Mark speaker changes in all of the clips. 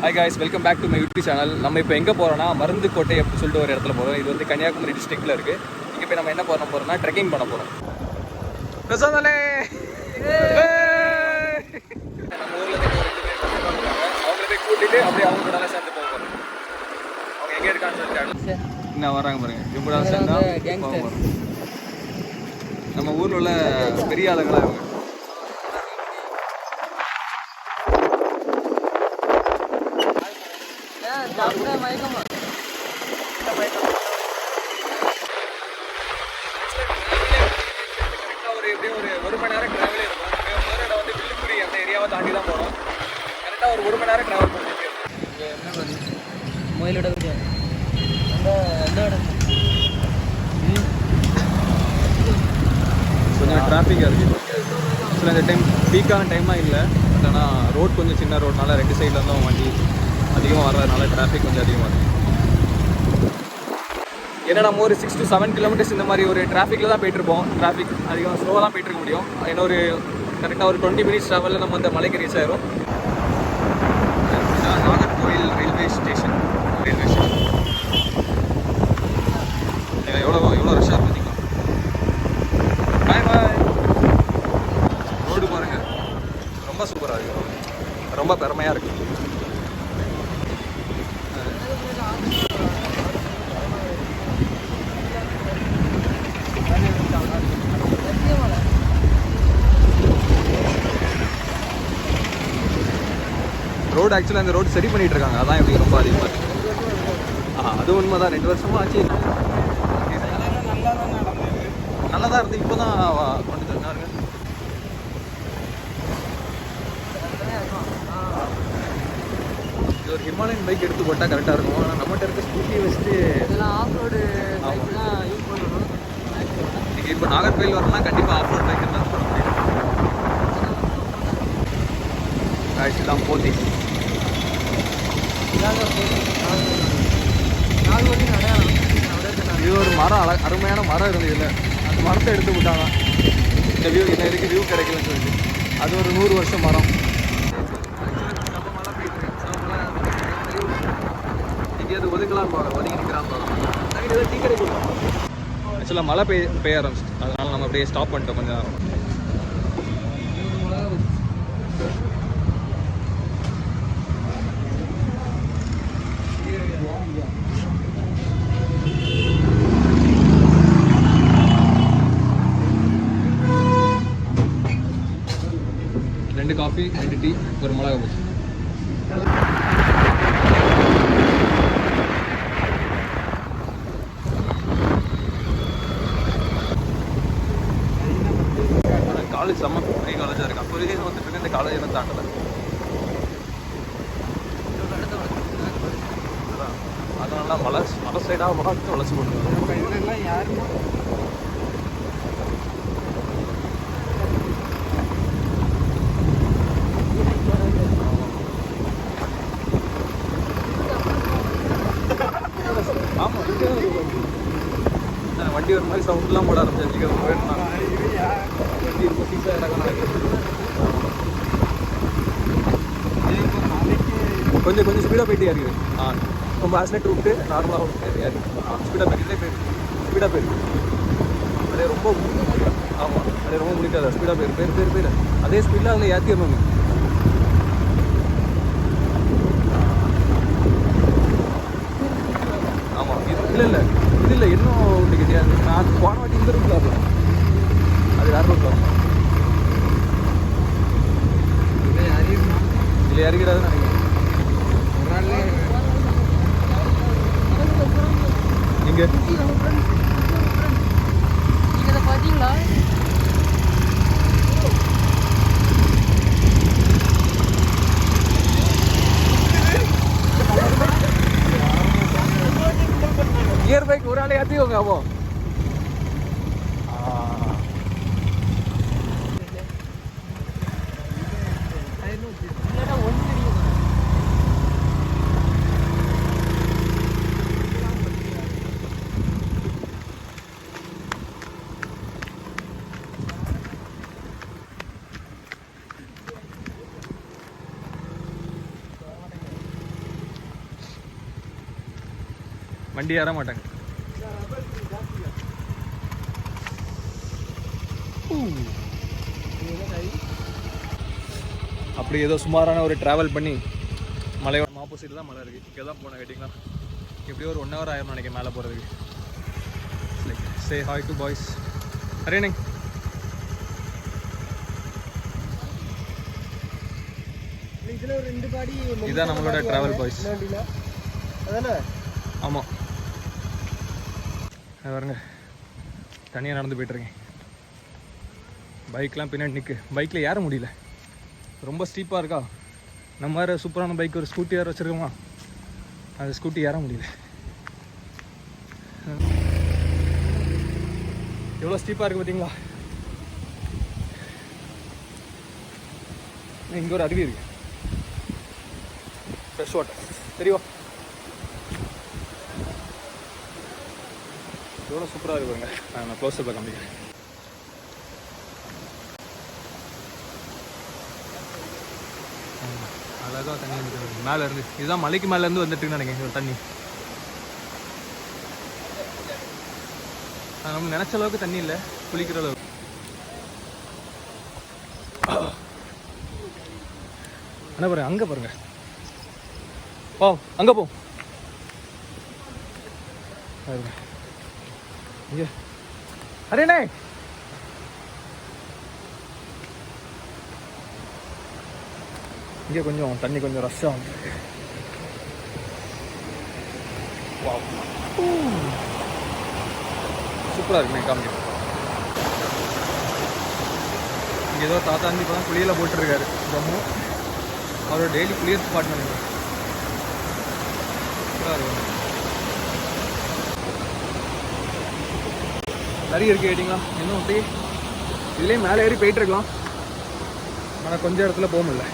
Speaker 1: Hi guys, welcome back to my YouTube channel. நம்ம இப்போ எங்கே போகிறோம்னா மருந்துக்கோட்டை அப்படின்னு சொல்லிட்டு ஒரு இடத்துல போகிறோம். இது வந்து கன்னியாகுமரி டிஸ்ட்ரிக்டில் இருக்குது. இங்கே போய் நம்ம என்ன போகிறோம்னா ட்ரெக்கிங் பண்ண போகிறோம். பிரசாதலே நம்ம ஊரில் அவங்கள போய் கூட்டிகிட்டு அப்படியே அவங்க கூட சேர்ந்து போவோம். அவங்க எங்கே இருக்கான்னு சொல்லிட்டு என்ன வராங்க பாருங்க. இவங்க கூட சேர்ந்தா நம்ம ஊரில் உள்ள பெரிய ஆளுங்களாக இவங்க. ஒரு மணி நேரம் டிராவலே இருக்கும். முதல் இடம் வந்து வில்லுக்குடி அந்த ஏரியாவை தாண்டி தான் போகிறோம். கரெக்டாக ஒரு மணி நேரம் டிராவல் பண்ணிட்டு
Speaker 2: மயிலோட
Speaker 1: கொஞ்சம் டிராஃபிக்காக இருக்குது. ஆக்சுவலாக இந்த டைம் பீக்கான டைமாக இல்லை. பட் ஆனால் ரோட் கொஞ்சம் சின்ன ரோட்னால ரெண்டு சைட்லேருந்தும் வண்டி அதிகமாக வர்றதுனால டிராஃபிக் கொஞ்சம் அதிகமாக இருக்குது. ஏன்னா நம்ம ஒரு 6 to 7 கிலோமீட்டர்ஸ் இந்த மாதிரி ஒரு டிராஃபிக்கில் தான் போயிட்டுருப்போம். டிராஃபிக் அதிகமாக ஸ்லோவாக தான் போயிட்டுருக்க முடியும். ஏன்னா ஒரு கரெக்டாக ஒரு 20 மினிட்ஸ் ட்ராவலில் நம்ம அந்த மலைக்கு ரீச் ஆயிரும். நாகர்கோவில் ரயில்வே ஸ்டேஷன் எவ்வளோ ரஷ்ஷாக பார்த்தீங்களா? ரோடு பாருங்கள், ரொம்ப சூப்பராக இருக்குது, ரொம்ப பெருமையாக இருக்குது. ரோடு ஆக்சுவலாக அந்த ரோடு சரி பண்ணிகிட்டு இருக்காங்க. அதான் எப்படி ரொம்ப அதிகமாக இருக்குது. அது உண்மை தான். 2 வருஷமாக ஆச்சு. நல்லா தான் இருந்து இப்போ தான் கொண்டு தந்தாருங்க. இது ஒரு ஹிமாலயன் பைக் எடுத்து போட்டால் கரெக்டாக இருக்கும். ஆனால் நம்மகிட்ட இருக்க ஸ்கூட்டியை வச்சுட்டு
Speaker 2: ஆஃப் ரோடு தான் யூஸ் பண்ணணும்.
Speaker 1: நீங்கள் இப்போ நாகர்கோவில் வரணும்னா கண்டிப்பாக ஆஃப் ரோட் பைக் தான் போட முடியும். காய்ச்சலாம் போத்தி இது ஒரு மரம், அருமையான மரம் இருந்தது. இல்லை, அந்த மரத்தை எடுத்து விட்டாங்க. இந்த வியூ என்ன இருக்குது, வியூ கிடைக்கலன்னு சொல்லிட்டு. அது ஒரு 100 வருஷம் மரம். எங்கேயாவது ஒதுக்கலாம் போகலாம், ஒதுங்கி நிற்கிறான்னு போகலாம். ஏதாவது டீ கடை கொடுக்கலாம். ஆக்சுவலாக மழை பெய்ய ஆரம்பிச்சு. அதனால் நம்ம அப்படியே ஸ்டாப் பண்ணிட்டோம் கொஞ்சம் நேரம். ரெண்டு காஃபி, 2 டீ, ஒரு மிளகா பஜ்ஜி. காலேஜ் செம்ம பெரிய காலேஜாக இருக்குது. அப்போ வரைக்கும் வந்துட்டு இருக்கு. இந்த காலேஜ் என்ன தாண்டலை. அதனால மலை சைடாக பார்த்து வளர்ச்சி போட்டுருக்காங்க.
Speaker 2: யாருமா
Speaker 1: ஆமாம், வண்டி ஒரு மாதிரி சவுண்ட்லாம் போட ஆரம்பிச்சு. வேணும்னா வண்டி ரொம்ப சீஸாக கொஞ்சம் ஸ்பீடாக போயிட்டு இருக்குது. ரொம்ப ஆக்சிடென்ட் விட்டு நார்மலாக விட்டு ஸ்பீடாக போயிருக்கு. அதே ரொம்ப ஆமாம், அதே ரொம்ப முடிக்காத ஸ்பீடாக போயிரு. அதே ஸ்பீடில் அதில் ஏற்றிடணும். ஆமாம், இது இல்லை இன்னும் கிடையாது. நான் போன வாட்டி இந்த ரூட்டில் வரலாம். அது வேறு ரூட்டில் வரலாம். இல்லை இறங்கிறாதுன்னு நினைக்கிறேன். எங்கே
Speaker 2: நீங்கள் பார்த்தீங்களா?
Speaker 1: கியர் பைக் ஒரு ஆளை ஏற்றிக்கோங்க. அப்போ வண்டி ஏற மாட்டாங்க. அப்படி ஏதோ சுமாரான ஒரு ட்ராவல் பண்ணி மலையோட ஆப்போசிட்டில் தான் மலை இருக்குது. இங்கே தான் போனேன் கேட்டிங்களா. எப்படியோ ஒரு 1 hour ஆயிரும் நினைக்கிறேன் மேலே போகிறதுக்கு. Like say hi to boys. அரேனே இதுதான் நம்மளோட ட்ராவல் பாய்ஸ். ஆமாம் பாருங்க தனியாக நடந்து போய்ட்டுருக்கேன். பைக்லாம் பின்னாடி நிற்கு. பைக்கில் ஏற முடியல, ரொம்ப ஸ்டீப்பாக இருக்கா. நம்ம வேறு சூப்பரான பைக் ஒரு ஸ்கூட்டி வேறு வச்சுருக்கோமா, அந்த ஸ்கூட்டி ஏற முடியல. எவ்வளோ ஸ்டீப்பாக இருக்குது பார்த்தீங்களா. இங்கே ஒரு அருவி இருக்குது, ஃப்ரெஷ் வாட்டர் தெரியும். எவ்வளோ சூப்பராக இருக்குங்க. நான் க்ளோஸ்அப்பில் காமிக்கிறேன். அழகாக தண்ணி வந்துட்டு மேலே இருந்து. இதுதான் மலைக்கு மேலேருந்து வந்துட்டுன்னு நினைக்கிறேன் தண்ணி. நம்ம நினச்ச அளவுக்கு தண்ணி இல்லை, குளிக்கிற அளவுக்கு. என்ன பாருங்க, அங்கே பாருங்க, ஓ அங்கே போ. இங்கே அரேண்ணே இங்கே கொஞ்சம் தண்ணி கொஞ்சம் ரஷ்ஷாக வந்துருக்கு. சூப்பராக இருக்குமே காமிக்க. இங்கே ஏதோ தாத்தாந்தி இப்போ தான் குளியல போட்டுருக்காரு ஜம்மு. அவரோட டெய்லி குளியல் ஸ்பாட் நினைக்கிறேன். சூப்பராக இருக்கும். நிறைய இருக்குது கேட்டிங்களா. இன்னும் அப்படியே இதுலேயே மேலே ஏறி போயிட்டுருக்கலாம், ஆனால் கொஞ்சம் இடத்துல போக முடியல.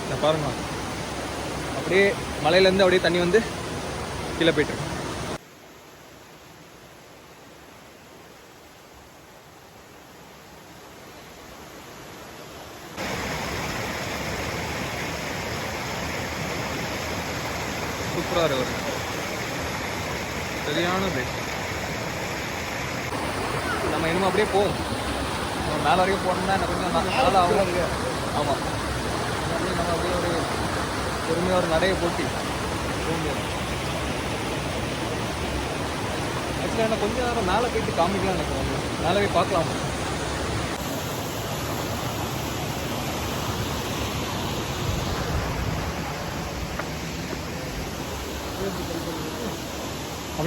Speaker 1: நான் பாருங்க, அப்படியே மலையிலேருந்து அப்படியே தண்ணி வந்து கீழே போயிட்டுருக்கு. சூப்பராக இருக்கு, சரியான பிளேஸ். நம்ம இன்னும் அப்படியே போவோம். நம்ம மேலே வரைக்கும் போனோம்னா எனக்கு கொஞ்சம் நல்லா ஆகும். ஆமாம், நம்ம அப்படியே ஒரு பொறுமையாக ஒரு நடையை போட்டி போக முடியாது. ஆக்சுவலாக என்ன கொஞ்சம் நேரம் மேலே போயிட்டு காமிக்கலாம் நினைக்கிறோம். மேலே போய் பார்க்கலாம்.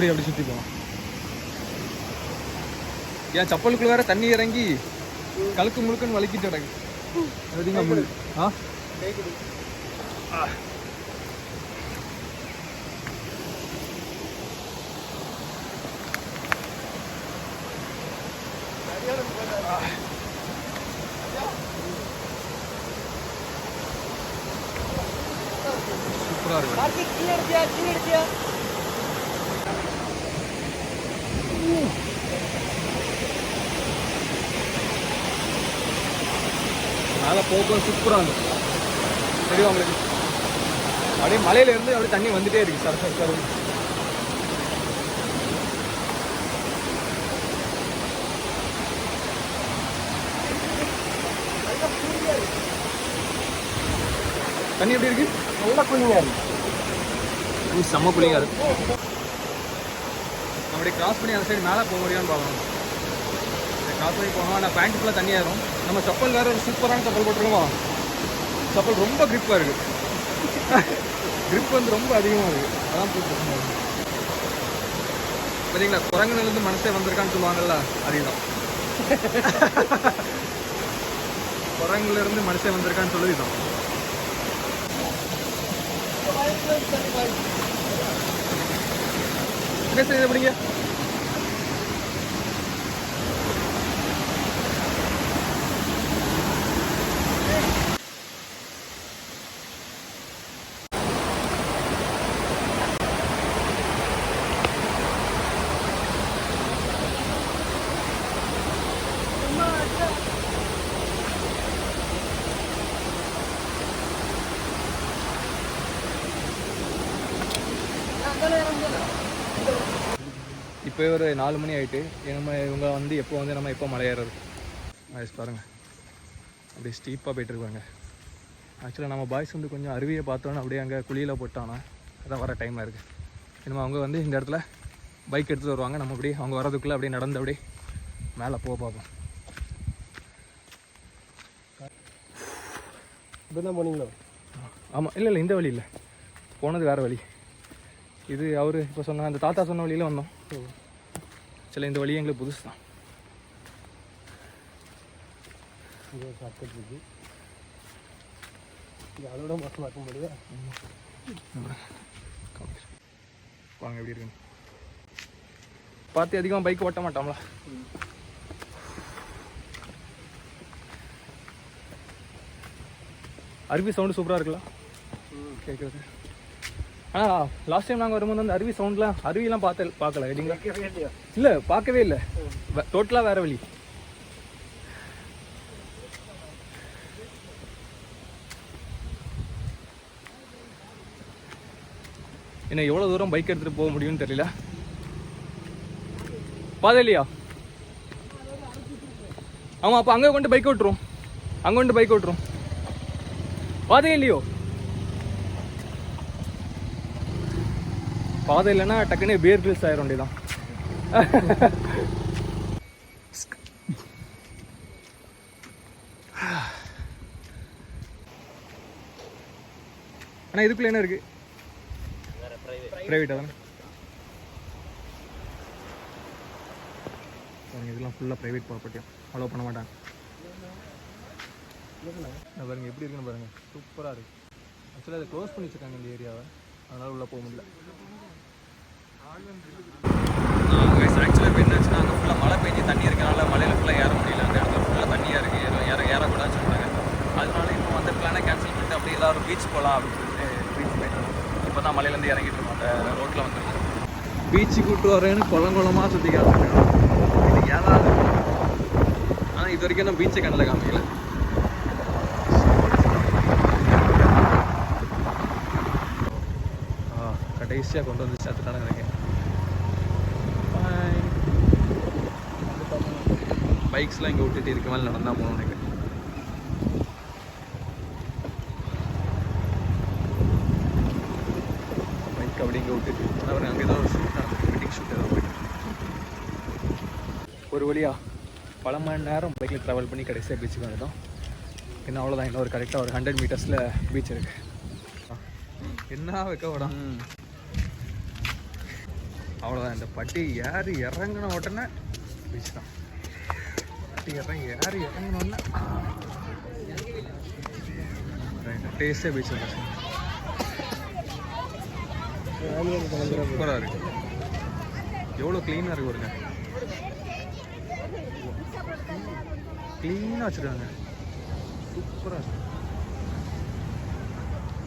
Speaker 1: அப்படி சுற்றி போகலாம். ஏன் செப்பலுக்குள்ள வேற தண்ணி இறங்கி கழுக்கு முழுக்குன்னு வலிக்கிட்டு கிடக்கு. சூப்பரா இருக்கு. மேலே போக சூப்பராக இருக்கும் தெரியும் உங்களுக்கு. அப்படியே மலையிலேருந்து அப்படியே தண்ணி வந்துட்டே இருக்கு சார் சார் சார். தண்ணி எப்படி இருக்கு? நல்லா கூலிங்காக இருக்கு, செம்ம கூலிங்காக இருக்கு. அப்படியே கிராஸ் பண்ணி அந்த சைடு மேலே போக முடியான்னு பார்க்கணும். கிராஸ் பண்ணி போகணும். ஆனால் பேண்ட் ஃபுல்லாக தண்ணி ஆயிரும். நம்ம செப்பல் வேறு ஒரு சூப்பரான செப்பல் போட்டுருக்கோம். செப்பல் ரொம்ப கிரிப்பாக இருக்குது. கிரிப் வந்து ரொம்ப அதிகமாக இருக்குது. அதான் போட்டு பார்த்தீங்களா, குரங்குலேருந்து மனசே வந்திருக்கான்னு சொல்லுவாங்கல்ல, அதுதான். குரங்குலேருந்து மனசே வந்திருக்கான்னு சொல்லுதுதான். என்ன செய்ய அப்படிங்க? இப்போ ஒரு 4 மணி ஆகிட்டு நம்ம இவங்க வந்து நம்ம எப்போ மலை ஏறுறது பாய்ஸ் பாருங்கள் அப்படியே ஸ்டீப்பாக போய்ட்டுருக்காங்க. ஆக்சுவலாக நம்ம பாய்ஸ் வந்து கொஞ்சம் அருவியை பார்த்தோன்னா அப்படியே அங்கே குழியில் போட்டானா அதான் வர டைமாக இருக்குது. இனிமேல் அவங்க வந்து இந்த இடத்துல பைக் எடுத்துகிட்டு வருவாங்க. நம்ம அப்படியே அவங்க வரதுக்குள்ளே அப்படியே நடந்து அப்படியே மேலே போக பார்ப்போம்.
Speaker 3: இப்போ தான் போனீங்களோ?
Speaker 1: ஆமாம், இல்லை இந்த வழி இல்லை, போனது வேறு வழி. இது அவர் இப்போ சொன்ன அந்த தாத்தா சொன்ன வழியில் வந்தோம். சில இந்த வழி எங்களுக்கு புதுசு தான்.
Speaker 3: இது ஒரு ஷார்ட்கட் இருக்குது. இது அதோட மோசமாக இருக்கும் முடியா?
Speaker 1: வாங்க எப்படி இருக்குன்னு பார்த்து. அதிகமாக பைக் ஓட்ட மாட்டோம்ல. அருவி சவுண்டு சூப்பராக இருக்குல்ல கேட்குறது. ஆனால் லாஸ்ட் டைம் நாங்கள் வரும்போது வந்து அருவி சவுண்ட்லாம் அருவிலாம் பார்க்கல இல்லைங்களா? இல்லை, பார்க்கவே இல்லை. டோட்டலாக வேறு வழி. என்ன எவ்வளோ தூரம் பைக் எடுத்துகிட்டு போக முடியும்னு தெரியல. பாதை இல்லையா? ஆமாம், அப்போ அங்கே கொண்டு பைக் ஓட்டுரும். அங்கே கொண்டு பைக் ஓட்டுரும். பாதை இல்லையோ? பாதை இல்லைன்னா டக்குன்னு பேர் கில்ஸ் ஆயிரும் வேண்டியதான். ஆனால் இதுக்குள்ள என்ன இருக்கு? பிரைவேட்டாக தானே? இதெல்லாம் ஃபுல்லாக ப்ரைவேட் ப்ராப்பர்ட்டியும் அலோவ் பண்ண மாட்டாங்க. பாருங்க எப்படி இருக்குன்னு பாருங்கள், சூப்பராக இருக்குது. ஆக்சுவலாக அதை க்ளோஸ் பண்ணி வச்சுருக்காங்க இந்த ஏரியாவை, அதனால் உள்ளே போக முடியல. ஆக்சுவலாக இப்போ என்னாச்சுன்னா அங்கே ஃபுல்லாக மழை பெஞ்சு தண்ணி இருக்கனால மலையில் ஃபுல்லாக ஏற முடியல. அந்த இடத்துல ஃபுல்லாக தண்ணியாக இருக்குது, ஏறக்கூடாதுன்னு சொல்கிறாங்க. அதனால இப்போ அந்த பிளானை கேன்சல் பண்ணிட்டு அப்படியே எல்லாரும் பீச் போகலாம் அப்படின்னு சொல்லிட்டு பீச் போயிட்டு இப்போ தான் மலையிலேருந்து இறங்கிட்டு இருக்கோம். அந்த ரோட்டில் வந்துருக்கோம். பீச்சு கூப்பிட்டு வரேன்னு குளமாக சுற்றி காமிச்சிருக்கோம். இது ஏதாவது ஆனால் இது வரைக்கும் நான் பீச்சை கண்ணில் காமிக்கல. கடைசியாக கொண்டு வந்து சேர்த்துட்டானு நினைக்கிறேன். பைக்ஸ்லாம் இங்கே விட்டுட்டு இதுக்கு மேலே நடந்தால் போகணும்னு நினைக்கிறேன். பைக் அப்படி இங்கே விட்டுட்டு அவர் அங்கே ஏதோ ஒரு ஷூட் நடந்துருக்கு, வெட்டிங் ஷூட் ஏதோ போயிட்டு ஒரு வழியாக பல மணி நேரம் பைக்கில் ட்ராவல் பண்ணி கடைசியாக பீச்சுக்கு வந்துட்டோம். இன்னும் அவ்வளோதான், இன்னும் ஒரு கரெக்டாக ஒரு 100 மீட்டர்ஸில் பீச் இருக்குது. என்ன வைக்க விடம், அவ்வளோதான். இந்த பட்டி ஏறி இறங்கின உடனே பீச் தான். பட்டி ஏறி இறங்கினோடனே டேஸ்டே பீச் தான். சூப்பராக இருக்குது. எவ்வளோ க்ளீனாக இருக்கு பாருங்க, க்ளீனாக வச்சுருக்காங்க. சூப்பராக இருக்கு,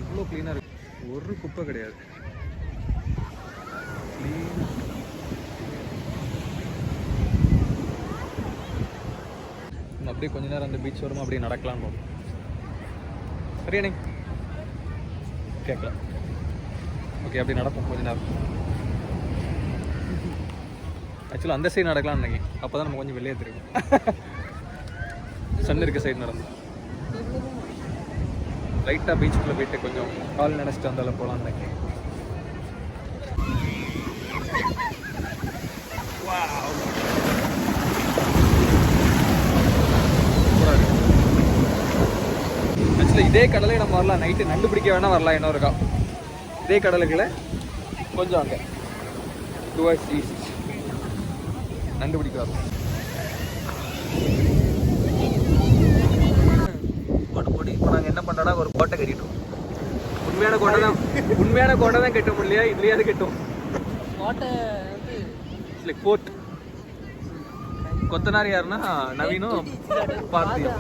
Speaker 1: இவ்வளோ க்ளீனாக இருக்கு, ஒரு குப்பை கிடையாது. அப்படியே கொஞ்ச நேரம் அந்த பீச் வரும், அப்படியே நடக்கலான்னு போகும். சரியா நீ கேட்கலாம்? ஓகே, அப்படி நடப்போம் கொஞ்ச நேரம். ஆக்சுவலாக அந்த சைடு நடக்கலாம்னு நினைக்கிறேன், அப்போ தான் நம்ம கொஞ்சம் வெளியே தெரியும். சன் இருக்க சைடு நடந்து லைட்டாக பீச்சுக்குள்ளே போயிட்டு கொஞ்சம் கால் நினச்சிட்டு வந்தாலும் போகலான்னு நினைக்கிறேன். ஆக்சுவலாக இதே கடலை நம்ம வரலாம், நைட்டு நண்டு பிடிக்க வேணால் வரலாம். இன்னொரு இருக்கா இதே கடலுக்குள்ள கொஞ்சம் அங்கே டுவர்ட்ஸ் ஈஸ்ட் நண்டு பிடிக்க வரலாம். போட்டு இப்போ நாங்கள் என்ன பண்ணுறோன்னா ஒரு கோட்டை கட்டிட்டோம். உண்மையான கோட்டை தான் கட்ட முடியலையா? இதுலையாவது கட்டும்
Speaker 2: கோட்டை
Speaker 1: லைக் போர்ட். கொத்தனார் யாருன்னா நவீனும் பார்த்தியும்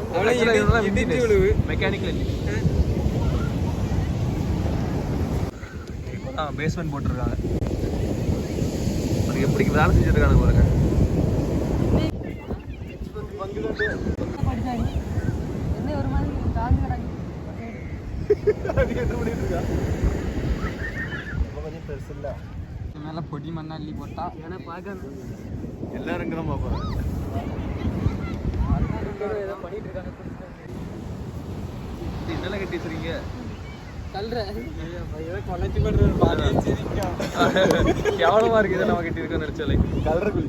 Speaker 1: மெக்கானிக்கல் பேஸ்மெண்ட் போட்டிருக்காங்க. அதுக்கு எப்படி வேலை செஞ்சுருக்காங்க பாருங்க.
Speaker 2: மேலே பொடி மண்ணா அள்ளி போட்டா ஏன்னா பார்க்க
Speaker 1: எல்லாரும் இங்கே தான் பார்ப்பாங்க.
Speaker 2: ஏதோ பண்ணிட்டு இருக்காங்க.
Speaker 1: என்னெல்லாம் கட்டி வச்சிருக்கீங்க?
Speaker 2: கொலைச்சி பண்ணுறது
Speaker 1: கேவலமா இருக்குது நம்ம கட்டி இருக்கோம்னு நினைச்சாலே.
Speaker 3: கலர் குழி